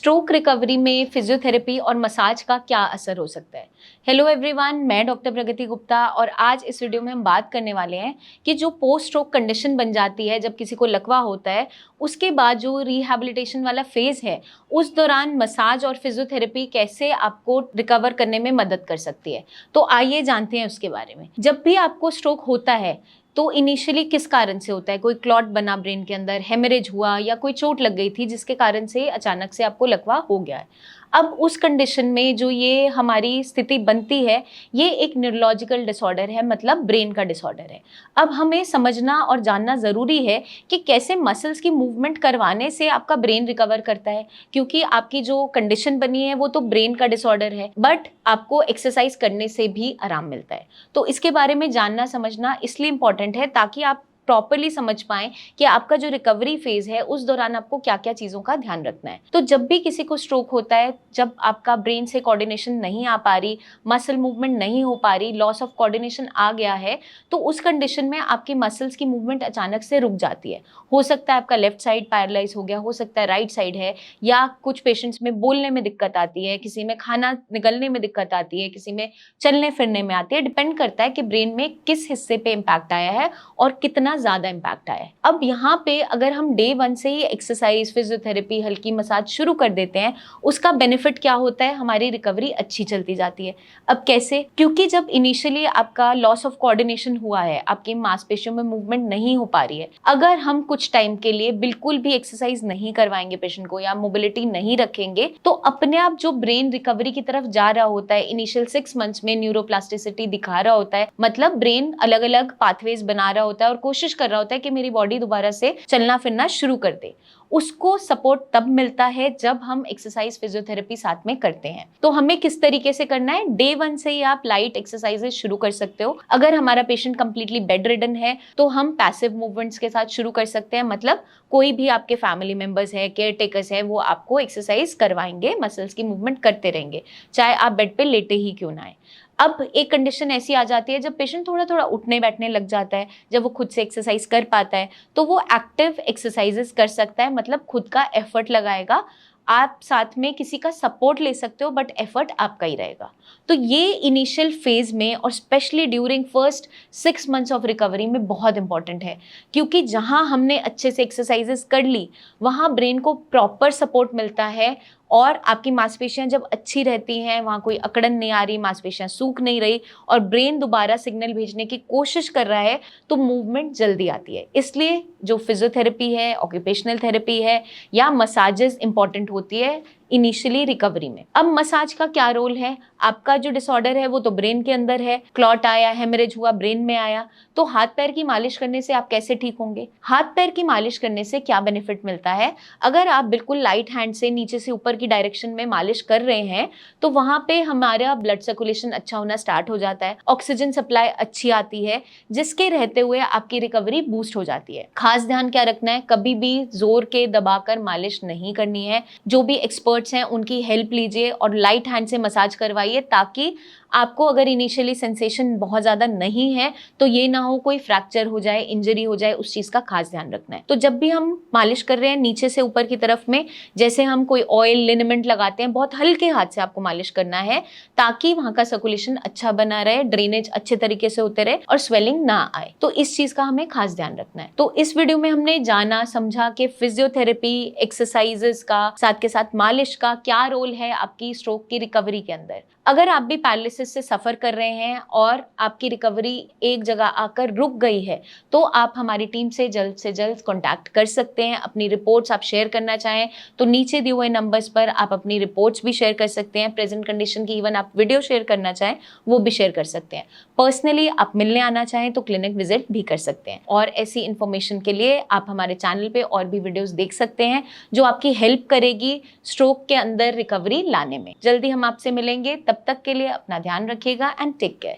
Stroke recovery में physiotherapy और massage का क्या असर हो सकता है। हेलो एवरीवन, मैं डॉक्टर प्रगति गुप्ता और आज इस वीडियो में हम बात करने वाले हैं कि जो पोस्ट स्ट्रोक कंडीशन बन जाती है जब किसी को लकवा होता है, उसके बाद जो रिहैबिलिटेशन वाला फेज है उस दौरान मसाज और फिजियोथेरेपी कैसे आपको रिकवर करने में मदद कर सकती है। तो आइए जानते हैं उसके बारे में। जब भी आपको स्ट्रोक होता है तो इनिशियली किस कारण से होता है? कोई क्लॉट बना ब्रेन के अंदर, हेमरेज हुआ या कोई चोट लग गई थी जिसके कारण से अचानक से आपको लकवा हो गया है। अब उस कंडीशन में जो ये हमारी स्थिति बनती है, ये एक न्यूरोलॉजिकल डिसऑर्डर है, मतलब ब्रेन का डिसऑर्डर है। अब हमें समझना और जानना ज़रूरी है कि कैसे मसल्स की मूवमेंट करवाने से आपका ब्रेन रिकवर करता है, क्योंकि आपकी जो कंडीशन बनी है वो तो ब्रेन का डिसऑर्डर है, बट आपको एक्सरसाइज करने से भी आराम मिलता है। तो इसके बारे में जानना समझना इसलिए इम्पॉर्टेंट है ताकि आप प्रॉपरली समझ पाएं कि आपका जो रिकवरी फेज है उस दौरान आपको क्या क्या चीज़ों का ध्यान रखना है। तो जब भी किसी को स्ट्रोक होता है, जब आपका ब्रेन से कोऑर्डिनेशन नहीं आ पा रही, मसल मूवमेंट नहीं हो पा रही, लॉस ऑफ कोऑर्डिनेशन आ गया है, तो उस कंडीशन में आपकी मसल्स की मूवमेंट अचानक से रुक जाती है। हो सकता है आपका लेफ्ट साइड पैरालाइज हो गया, हो सकता है राइट साइड है, या कुछ पेशेंट्स में बोलने में दिक्कत आती है, किसी में खाना निगलने में दिक्कत आती है, किसी में चलने फिरने में आती है। डिपेंड करता है कि ब्रेन में किस हिस्से पे इम्पैक्ट आया है और कितना ज्यादा इम्पैक्ट आया है। अब यहाँ पे अगर हम डे 1 से ही एक्सरसाइज, फिजियोथेरेपी, हल्की मसाज शुरू कर देते हैं, उसका बेनिफिट क्या होता है? हमारी रिकवरी अच्छी चलती जाती है। अब कैसे? क्योंकि जब इनिशियली आपका लॉस ऑफ कोऑर्डिनेशन हुआ है, आपकी मांसपेशियों में मूवमेंट नहीं हो पा रही है, अगर हम कुछ टाइम के लिए बिल्कुल भी एक्सरसाइज नहीं करवाएंगे पेशेंट को या मोबिलिटी नहीं रखेंगे, तो अपने आप जो ब्रेन रिकवरी की तरफ जा रहा होता है, इनिशियल 6 मंथ्स में न्यूरोप्लास्टिसिटी दिखा रहा होता है, मतलब ब्रेन अलग अलग पाथवेज बना रहा होता है और कोशिश कर रहा होता है कि मेरी बॉडी दोबारा से चलना फिरना शुरू कर दे। उसको सपोर्ट तब मिलता है जब हम एक्सरसाइज, फिजियोथेरेपी साथ में करते हैं। तो हमें किस तरीके से करना है? डे 1 से ही आप लाइट एक्सरसाइजेस शुरू कर सकते हो। अगर हमारा पेशेंट कंप्लीटली बेड रिडन है तो हम पैसिव मूवमेंट्स के साथ शुरू कर सकते हैं, मतलब कोई भी आपके फैमिली मेंबर्स है, केयर टेकर्स है, वो आपको एक्सरसाइज करवाएंगे, मसल्स की मूवमेंट करते रहेंगे, चाहे आप बेड पे लेटे ही क्यों ना आए। अब एक कंडीशन ऐसी आ जाती है जब पेशेंट थोड़ा थोड़ा उठने बैठने लग जाता है, जब वो खुद से एक्सरसाइज कर पाता है, तो वो एक्टिव एक्सरसाइजेस कर सकता है, मतलब खुद का एफर्ट लगाएगा। आप साथ में किसी का सपोर्ट ले सकते हो, बट एफर्ट आपका ही रहेगा। तो ये इनिशियल फेज में और specially during first 6 months of recovery में बहुत इंपॉर्टेंट है, क्योंकि जहां हमने अच्छे से एक्सरसाइजेस कर ली, वहां ब्रेन को प्रॉपर सपोर्ट मिलता है और आपकी मांसपेशियां जब अच्छी रहती हैं, वहाँ कोई अकड़न नहीं आ रही, मांसपेशियां सूख नहीं रही और ब्रेन दोबारा सिग्नल भेजने की कोशिश कर रहा है, तो मूवमेंट जल्दी आती है। इसलिए जो फिजियोथेरेपी है, ऑक्यूपेशनल थेरेपी है या मसाजेस इंपॉर्टेंट होती है इनिशियली रिकवरी में। अब मसाज का क्या रोल है? आपका जो डिसऑर्डर है वो तो ब्रेन के अंदर है, क्लॉट आया, हेमरेज हुआ, ब्रेन में आया, तो हाथ पैर की मालिश करने से आप कैसे ठीक होंगे? हाथ पैर की मालिश करने से क्या बेनिफिट मिलता है? अगर आप बिल्कुल लाइट हैंड से नीचे से ऊपर की डायरेक्शन में मालिश कर रहे हैं, तो वहां पे हमारा ब्लड सर्कुलेशन अच्छा होना स्टार्ट हो जाता है, ऑक्सीजन सप्लाई अच्छी आती है, जिसके रहते हुए आपकी रिकवरी बूस्ट हो जाती है। खास ध्यान क्या रखना है? कभी भी जोर के दबाकर मालिश नहीं करनी है। जो भी एक्सपर्ट्स हैं उनकी हेल्प लीजिए और लाइट हैंड से मसाज करवाइए, ताकि आपको अगर इनिशियली सेंसेशन बहुत ज़्यादा नहीं है तो ये ना हो कोई फ्रैक्चर हो जाए, इंजरी हो जाए, उस चीज़ का खास ध्यान रखना है। तो जब भी हम मालिश कर रहे हैं नीचे से ऊपर की तरफ में, जैसे हम कोई ऑयल, लिनेमेंट लगाते हैं, बहुत हल्के हाथ से आपको मालिश करना है, ताकि वहाँ का सर्कुलेशन अच्छा बना रहे, ड्रेनेज अच्छे तरीके से होते रहे और स्वेलिंग ना आए। तो इस चीज़ का हमें खास ध्यान रखना है। तो इस वीडियो में हमने जाना समझा कि फिजियोथेरेपी, एक्सरसाइजेस का, साथ के साथ मालिश का क्या रोल है आपकी स्ट्रोक की रिकवरी के अंदर। अगर आप भी पैरालिसिस से सफ़र कर रहे हैं और आपकी रिकवरी एक जगह आकर रुक गई है, तो आप हमारी टीम से जल्द कॉन्टैक्ट कर सकते हैं। अपनी रिपोर्ट्स आप शेयर करना चाहें तो नीचे दिए हुए नंबर्स पर आप अपनी रिपोर्ट्स भी शेयर कर सकते हैं। प्रेजेंट कंडीशन की इवन आप वीडियो शेयर करना चाहें वो भी शेयर कर सकते हैं। पर्सनली आप मिलने आना चाहें तो क्लिनिक विजिट भी कर सकते हैं। और ऐसी इन्फॉर्मेशन के लिए आप हमारे चैनल पे और भी वीडियोस देख सकते हैं जो आपकी हेल्प करेगी स्ट्रोक के अंदर रिकवरी लाने में। जल्दी हम आपसे मिलेंगे, तब तक के लिए अपना ध्यान रखिएगा एंड टेक केयर।